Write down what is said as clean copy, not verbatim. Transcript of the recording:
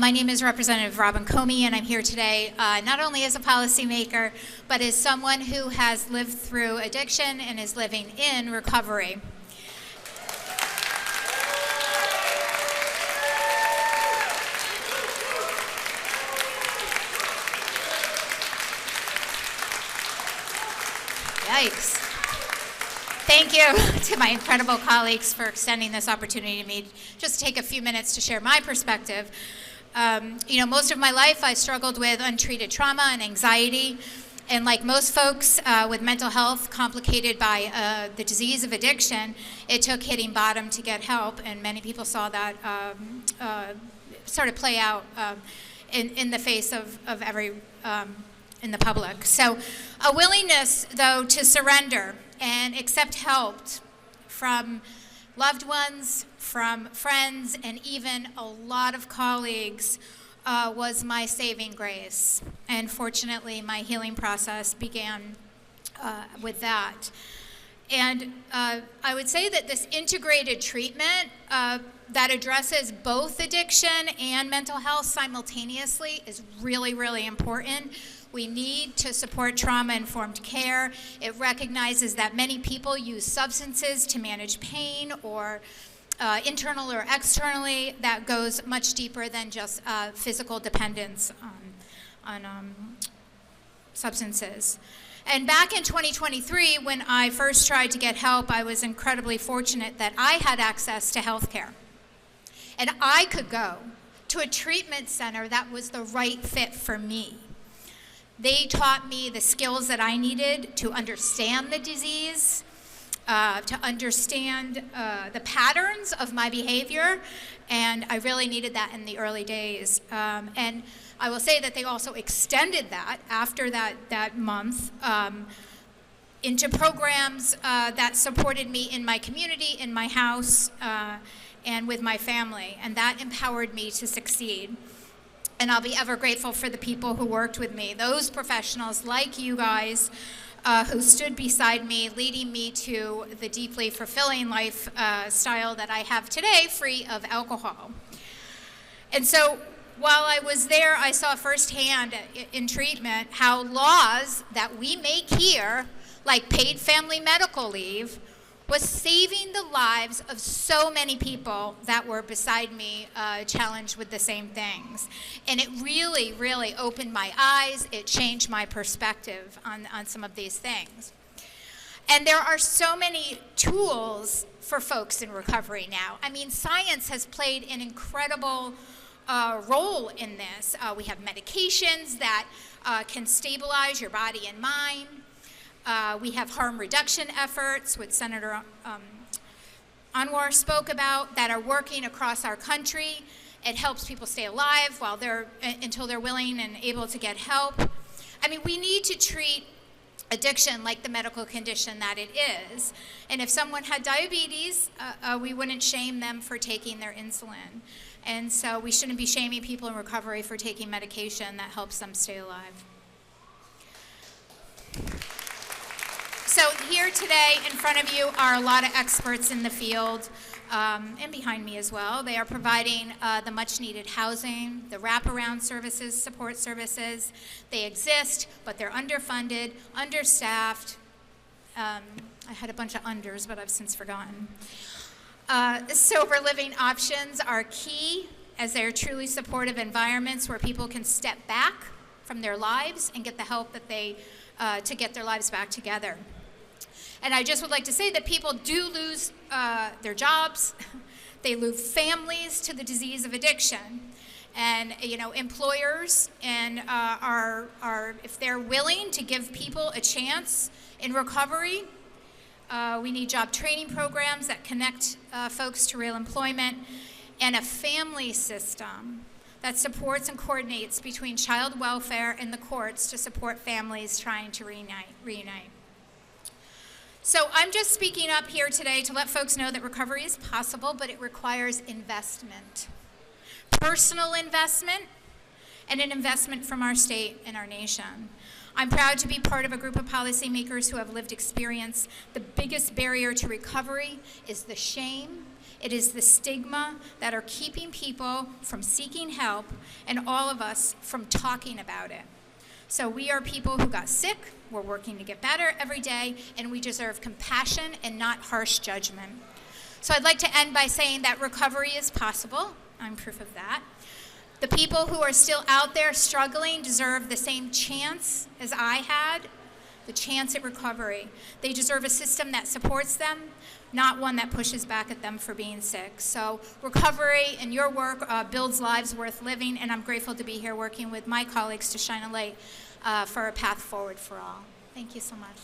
My name is Representative Robin Comey, and I'm here today not only as a policymaker, but as someone who has lived through addiction and is living in recovery. Yikes. Thank you to my incredible colleagues for extending this opportunity to me just to take a few minutes to share my perspective. Most of my life I struggled with untreated trauma and anxiety, and like most folks with mental health complicated by the disease of addiction, it took hitting bottom to get help, and many people saw that sort of play out in the face of every in the public. So a willingness, though, to surrender and accept help from loved ones, from friends, and even a lot of colleagues was my saving grace. And fortunately, my healing process began with that. And I would say that this integrated treatment that addresses both addiction and mental health simultaneously is really, really important. We need to support trauma-informed care. It recognizes that many people use substances to manage pain, or internal or externally, that goes much deeper than just physical dependence on substances. And back in 2023, when I first tried to get help, I was incredibly fortunate that I had access to health care. And I could go to a treatment center that was the right fit for me. They taught me the skills that I needed to understand the disease, to understand the patterns of my behavior, and I really needed that in the early days. And I will say that they also extended that after that month into programs that supported me in my community, in my house, and with my family, and that empowered me to succeed. And I'll be ever grateful for the people who worked with me, those professionals like you guys who stood beside me, leading me to the deeply fulfilling lifestyle that I have today, free of alcohol. And so while I was there, I saw firsthand in treatment how laws that we make here, like paid family medical leave, was saving the lives of so many people that were beside me challenged with the same things. And it really, really opened my eyes. It changed my perspective on some of these things. And there are so many tools for folks in recovery now. I mean, science has played an incredible role in this. We have medications that can stabilize your body and mind. We have harm reduction efforts, which Senator Anwar spoke about, that are working across our country. It helps people stay alive until they're willing and able to get help. I mean, we need to treat addiction like the medical condition that it is. And if someone had diabetes, we wouldn't shame them for taking their insulin. And so we shouldn't be shaming people in recovery for taking medication that helps them stay alive. So here today in front of you are a lot of experts in the field, and behind me as well. They are providing the much needed housing, the wraparound services, support services. They exist, but they're underfunded, understaffed. I had a bunch of unders, but I've since forgotten. Sober living options are key, as they are truly supportive environments where people can step back from their lives and get the help that to get their lives back together. And I just would like to say that people do lose their jobs. They lose families to the disease of addiction. And employers are if they're willing to give people a chance in recovery, we need job training programs that connect folks to real employment, and a family system that supports and coordinates between child welfare and the courts to support families trying to reunite. So I'm just speaking up here today to let folks know that recovery is possible, but it requires investment. Personal investment, and an investment from our state and our nation. I'm proud to be part of a group of policymakers who have lived experience. The biggest barrier to recovery is the shame It is the stigma that are keeping people from seeking help and all of us from talking about it. So we are people who got sick, we're working to get better every day, and we deserve compassion and not harsh judgment. So I'd like to end by saying that recovery is possible. I'm proof of that. The people who are still out there struggling deserve the same chance as I had, the chance at recovery. They deserve a system that supports them, not one that pushes back at them for being sick. So recovery and your work builds lives worth living, and I'm grateful to be here working with my colleagues to shine a light for a path forward for all. Thank you so much.